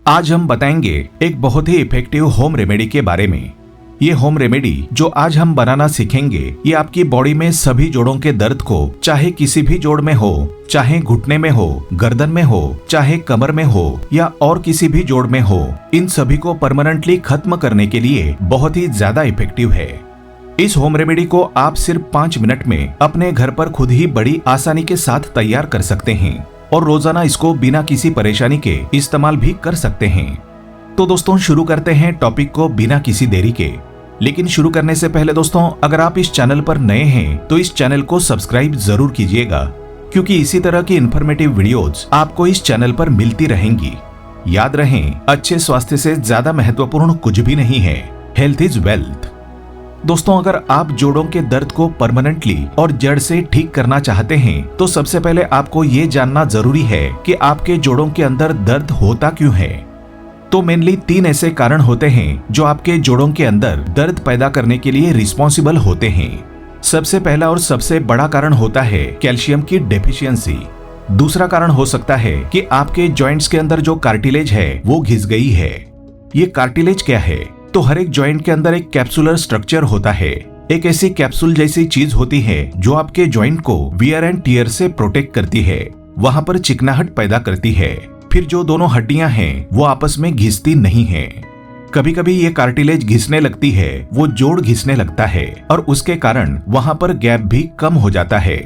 आज हम बताएंगे एक बहुत ही इफेक्टिव होम रेमेडी के बारे में। ये होम रेमेडी जो आज हम बनाना सीखेंगे, ये आपकी बॉडी में सभी जोड़ों के दर्द को, चाहे किसी भी जोड़ में हो, चाहे घुटने में हो, गर्दन में हो, चाहे कमर में हो या और किसी भी जोड़ में हो, इन सभी को परमानेंटली खत्म करने के लिए बहुत ही ज्यादा इफेक्टिव है। इस होम रेमेडी को आप सिर्फ 5 मिनट में अपने घर पर खुद ही बड़ी आसानी के साथ तैयार कर सकते हैं और रोजाना इसको बिना किसी परेशानी के इस्तेमाल भी कर सकते हैं। तो दोस्तों शुरू करते हैं टॉपिक को बिना किसी देरी के। लेकिन शुरू करने से पहले दोस्तों, अगर आप इस चैनल पर नए हैं तो इस चैनल को सब्सक्राइब जरूर कीजिएगा, क्योंकि इसी तरह की इन्फॉर्मेटिव वीडियोज आपको इस चैनल पर मिलती रहेंगी। याद रहें, अच्छे स्वास्थ्य से ज्यादा महत्वपूर्ण कुछ भी नहीं है। Health is wealth. दोस्तों, अगर आप जोड़ों के दर्द को परमानेंटली और जड़ से ठीक करना चाहते हैं तो सबसे पहले आपको ये जानना जरूरी है कि आपके जोड़ों के अंदर दर्द होता क्यों है। तो मेनली 3 ऐसे कारण होते हैं जो आपके जोड़ों के अंदर दर्द पैदा करने के लिए रिस्पॉन्सिबल होते हैं। सबसे पहला और सबसे बड़ा कारण होता है कैल्शियम की डेफिशिएंसी। दूसरा कारण हो सकता है कि आपके जॉइंट्स के अंदर जो कार्टिलेज है वो घिस गई है। ये कार्टिलेज क्या है? तो हर एक जॉइंट के अंदर एक कैप्सुलर स्ट्रक्चर होता है। एक ऐसी कैप्सूल जैसी चीज होती है जो आपके जॉइंट को वियर एंड टियर से प्रोटेक्ट करती है, वहां पर चिकनाहट पैदा करती है। फिर जो दोनों हड्डियां हैं वो आपस में घिसती नहीं हैं। कभी कभी ये कार्टिलेज घिसने लगती है, वो जोड़ घिसने लगता है और उसके कारण वहां पर गैप भी कम हो जाता है।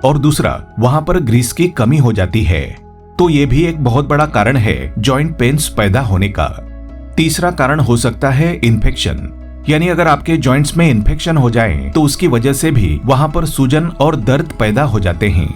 और दूसरा, वहां पर ग्रीस की कमी हो जाती है। तो ये भी एक बहुत बड़ा कारण है जॉइंट पेन्स पैदा होने का। तीसरा कारण हो सकता है इन्फेक्शन, यानी अगर आपके जॉइंट्स में इन्फेक्शन हो जाए तो उसकी वजह से भी वहां पर सूजन और दर्द पैदा हो जाते हैं।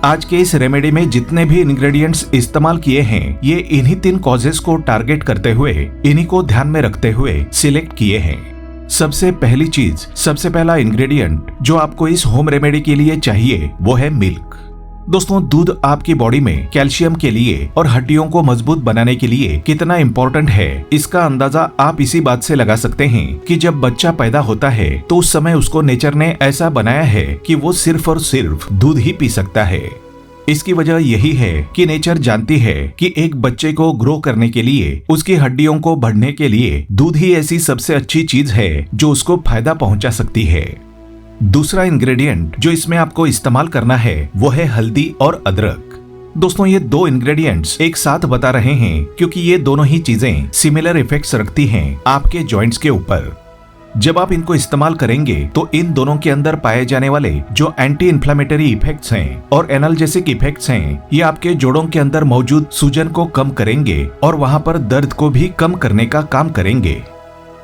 आज के इस रेमेडी में जितने भी इंग्रेडिएंट्स इस्तेमाल किए हैं, ये इन्हीं 3 कॉजेस को टारगेट करते हुए, इन्हीं को ध्यान में रखते हुए सिलेक्ट किए हैं। सबसे पहली चीज, सबसे पहला इंग्रेडिएंट जो आपको इस होम रेमेडी के लिए चाहिए वो है मिल्क। दोस्तों, दूध आपकी बॉडी में कैल्शियम के लिए और हड्डियों को मजबूत बनाने के लिए कितना इम्पोर्टेंट है, इसका अंदाजा आप इसी बात से लगा सकते हैं कि जब बच्चा पैदा होता है तो उस समय उसको नेचर ने ऐसा बनाया है कि वो सिर्फ और सिर्फ दूध ही पी सकता है। इसकी वजह यही है कि नेचर जानती है कि एक बच्चे को ग्रो करने के लिए, उसकी हड्डियों को बढ़ने के लिए दूध ही ऐसी सबसे अच्छी चीज है जो उसको फायदा पहुंचा सकती है। दूसरा इंग्रेडिएंट जो इसमें आपको इस्तेमाल करना है वो है हल्दी और अदरक। दोस्तों, ये 2 इंग्रेडिएंट्स एक साथ बता रहे हैं क्योंकि ये दोनों ही चीजें सिमिलर इफेक्ट्स रखती हैं आपके जॉइंट्स के ऊपर। जब आप इनको इस्तेमाल करेंगे तो इन दोनों के अंदर पाए जाने वाले जो एंटी इन्फ्लेमेटरी इफेक्ट्स हैं और एनाल्जेसिक इफेक्ट्स हैं, ये आपके जोड़ों के अंदर मौजूद सूजन को कम करेंगे और वहां पर दर्द को भी कम करने का काम करेंगे।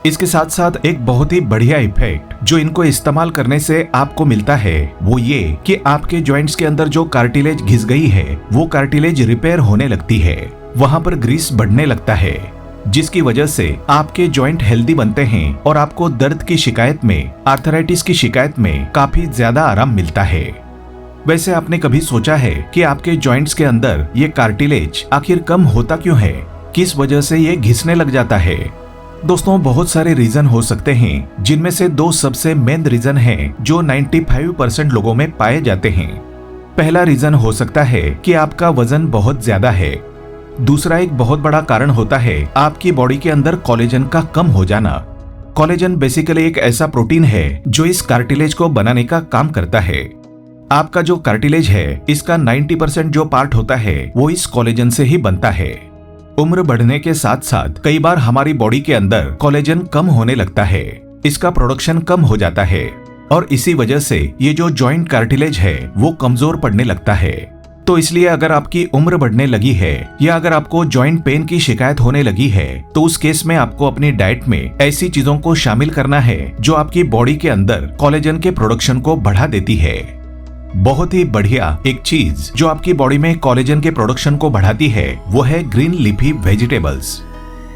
इसके साथ साथ एक बहुत ही बढ़िया इफेक्ट जो इनको इस्तेमाल करने से आपको मिलता है वो ये कि आपके जॉइंट्स के अंदर जो कार्टिलेज घिस गई है वो कार्टिलेज रिपेयर होने लगती है, वहां पर ग्रीस बढ़ने लगता है, जिसकी वजह से आपके जॉइंट हेल्दी बनते हैं और आपको दर्द की शिकायत में, आर्थराइटिस की शिकायत में काफी ज्यादा आराम मिलता है। वैसे आपने कभी सोचा है कि आपके जॉइंट्स के अंदर ये कार्टिलेज आखिर कम होता क्यों है? किस वजह से ये घिसने लग जाता है? दोस्तों, बहुत सारे रीजन हो सकते हैं, जिनमें से 2 सबसे मेन रीजन हैं जो 95% लोगों में पाए जाते हैं। पहला रीजन हो सकता है कि आपका वजन बहुत ज्यादा है। दूसरा एक बहुत बड़ा कारण होता है आपकी बॉडी के अंदर कोलेजन का कम हो जाना। कोलेजन बेसिकली एक ऐसा प्रोटीन है जो इस कार्टिलेज को बनाने का काम करता है। आपका जो कार्टिलेज है, इसका 90% जो पार्ट होता है वो इस कोलेजन से ही बनता है। उम्र बढ़ने के साथ साथ कई बार हमारी बॉडी के अंदर कोलेजन कम होने लगता है, इसका प्रोडक्शन कम हो जाता है और इसी वजह से ये जो जॉइंट कार्टिलेज है वो कमजोर पड़ने लगता है। तो इसलिए अगर आपकी उम्र बढ़ने लगी है या अगर आपको जॉइंट पेन की शिकायत होने लगी है तो उस केस में आपको अपनी डाइट में ऐसी चीजों को शामिल करना है जो आपकी बॉडी के अंदर कोलेजन के प्रोडक्शन को बढ़ा देती है। बहुत ही बढ़िया एक चीज जो आपकी बॉडी में कोलेजन के प्रोडक्शन को बढ़ाती है वो है ग्रीन लीफी वेजिटेबल्स।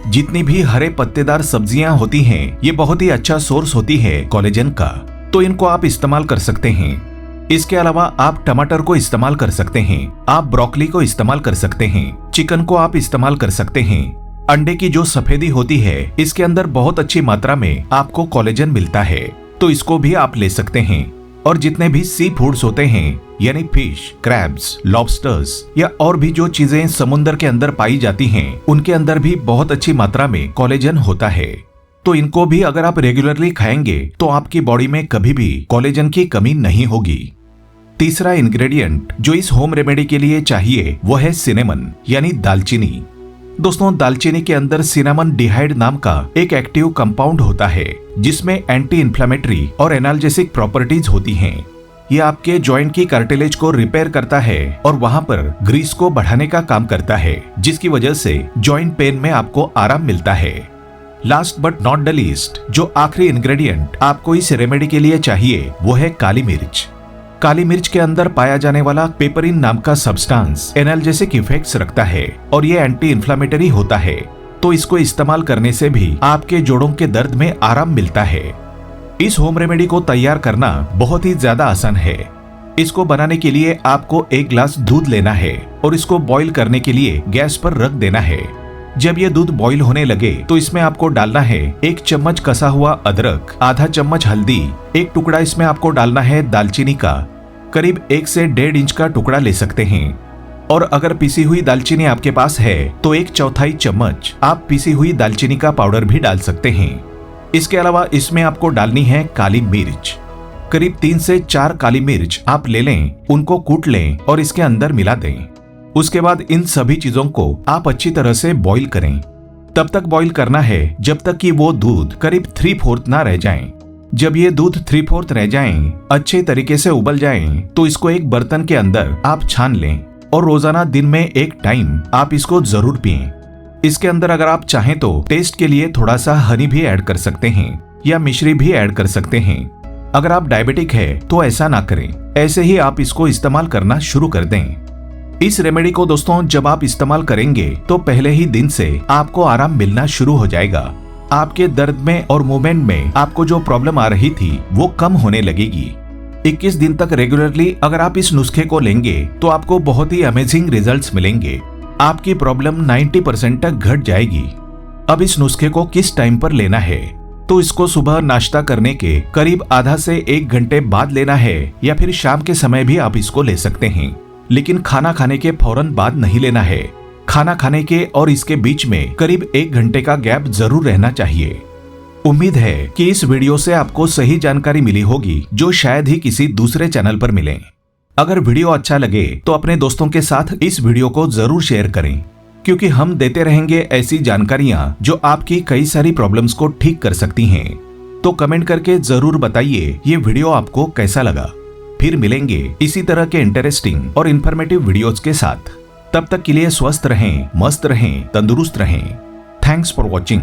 जितनी भी हरे पत्तेदार सब्जियां होती हैं, ये बहुत ही अच्छा सोर्स होती है कोलेजन का, तो इनको आप इस्तेमाल कर सकते हैं। इसके अलावा आप टमाटर को इस्तेमाल कर सकते हैं, आप ब्रोकली को इस्तेमाल कर सकते हैं, चिकन को आप इस्तेमाल कर सकते हैं। अंडे की जो सफेदी होती है, इसके अंदर बहुत अच्छी मात्रा में आपको कोलेजन मिलता है, तो इसको भी आप ले सकते हैं। और जितने भी सी फूड्स होते हैं यानी फिश, क्रैब्स, लॉबस्टर्स या और भी जो चीजें समुद्र के अंदर पाई जाती हैं, उनके अंदर भी बहुत अच्छी मात्रा में कोलेजन होता है। तो इनको भी अगर आप रेगुलरली खाएंगे तो आपकी बॉडी में कभी भी कोलेजन की कमी नहीं होगी। तीसरा इंग्रेडिएंट जो इस होम रेमेडी के लिए चाहिए वो है सिनेमन यानी दालचीनी। दोस्तों, दालचीनी के अंदर सिनेमन डिहाइड नाम का एक एक्टिव कंपाउंड होता है जिसमें एंटी इन्फ्लेमेटरी और एनाल्जेसिक प्रॉपर्टीज होती हैं। ये आपके जॉइंट की कार्टिलेज को रिपेयर करता है और वहां पर ग्रीस को बढ़ाने का काम करता है, जिसकी वजह से जॉइंट पेन में आपको आराम मिलता है। Last but not the least, जो आखिरी इंग्रेडिएंट आपको इस रेमेडी के लिए चाहिए वो है काली मिर्च। काली मिर्च के अंदर पाया जाने वाला पेपरिन नाम का सब्सटेंस एनाल्जेसिक इफेक्ट्स रखता है और ये एंटी इन्फ्लेमेटरी होता है, तो इसको इस्तेमाल करने से भी आपके जोड़ों के दर्द में आराम मिलता है। इस होम रेमेडी को तैयार करना बहुत ही ज्यादा आसान है। इसको बनाने के लिए आपको 1 ग्लास दूध लेना है और इसको बॉईल करने के लिए गैस पर रख देना है। जब ये दूध बॉईल होने लगे तो इसमें आपको डालना है 1 चम्मच कसा हुआ अदरक, आधा चम्मच हल्दी, 1 टुकड़ा इसमें आपको डालना है दालचीनी का, करीब 1 से 1.5 इंच का टुकड़ा ले सकते हैं। और अगर पिसी हुई दालचीनी आपके पास है तो 1/4 चम्मच आप पिसी हुई दालचीनी का पाउडर भी डाल सकते हैं। इसके अलावा इसमें आपको डालनी है काली मिर्च, करीब 3 से 4 काली मिर्च आप ले लें, उनको कूट लें और इसके अंदर मिला दें। उसके बाद इन सभी चीजों को आप अच्छी तरह से बॉईल करें। तब तक बॉईल करना है जब तक कि वो दूध करीब 3/4 ना रह जाएं। जब ये दूध 3/4 रह जाएं, अच्छे तरीके से उबल जाएं, तो इसको एक बर्तन के अंदर आप छान लें और रोजाना दिन में 1 टाइम आप इसको जरूर पिएं। इसके अंदर अगर आप चाहें तो टेस्ट के लिए थोड़ा सा हनी भी ऐड कर सकते हैं या मिश्री भी ऐड कर सकते हैं। अगर आप डायबिटिक है तो ऐसा ना करें, ऐसे ही आप इसको इस्तेमाल करना शुरू कर दें। इस रेमेडी को दोस्तों जब आप इस्तेमाल करेंगे तो पहले ही दिन से आपको आराम मिलना शुरू हो जाएगा। आपके दर्द में और मूवमेंट में आपको जो प्रॉब्लम आ रही थी वो कम होने लगेगी। 21 दिन तक रेगुलरली अगर आप इस नुस्खे को लेंगे तो आपको बहुत ही अमेजिंग रिजल्ट्स मिलेंगे। आपकी प्रॉब्लम 90% तक घट जाएगी। अब इस नुस्खे को किस टाइम पर लेना है, तो इसको सुबह नाश्ता करने के करीब आधा से 1 घंटे बाद लेना है या फिर शाम के समय भी आप इसको ले सकते हैं, लेकिन खाना खाने के फौरन बाद नहीं लेना है। खाना खाने के और इसके बीच में करीब 1 घंटे का गैप जरूर रहना चाहिए। उम्मीद है कि इस वीडियो से आपको सही जानकारी मिली होगी जो शायद ही किसी दूसरे चैनल पर मिले। अगर वीडियो अच्छा लगे तो अपने दोस्तों के साथ इस वीडियो को जरूर शेयर करें, क्योंकि हम देते रहेंगे ऐसी जानकारियां जो आपकी कई सारी प्रॉब्लम्स को ठीक कर सकती हैं। तो कमेंट करके जरूर बताइए ये वीडियो आपको कैसा लगा। फिर मिलेंगे इसी तरह के इंटरेस्टिंग और इन्फॉर्मेटिव वीडियोस के साथ। तब तक के लिए स्वस्थ रहें, मस्त रहें, तंदुरुस्त रहें। Thanks for watching.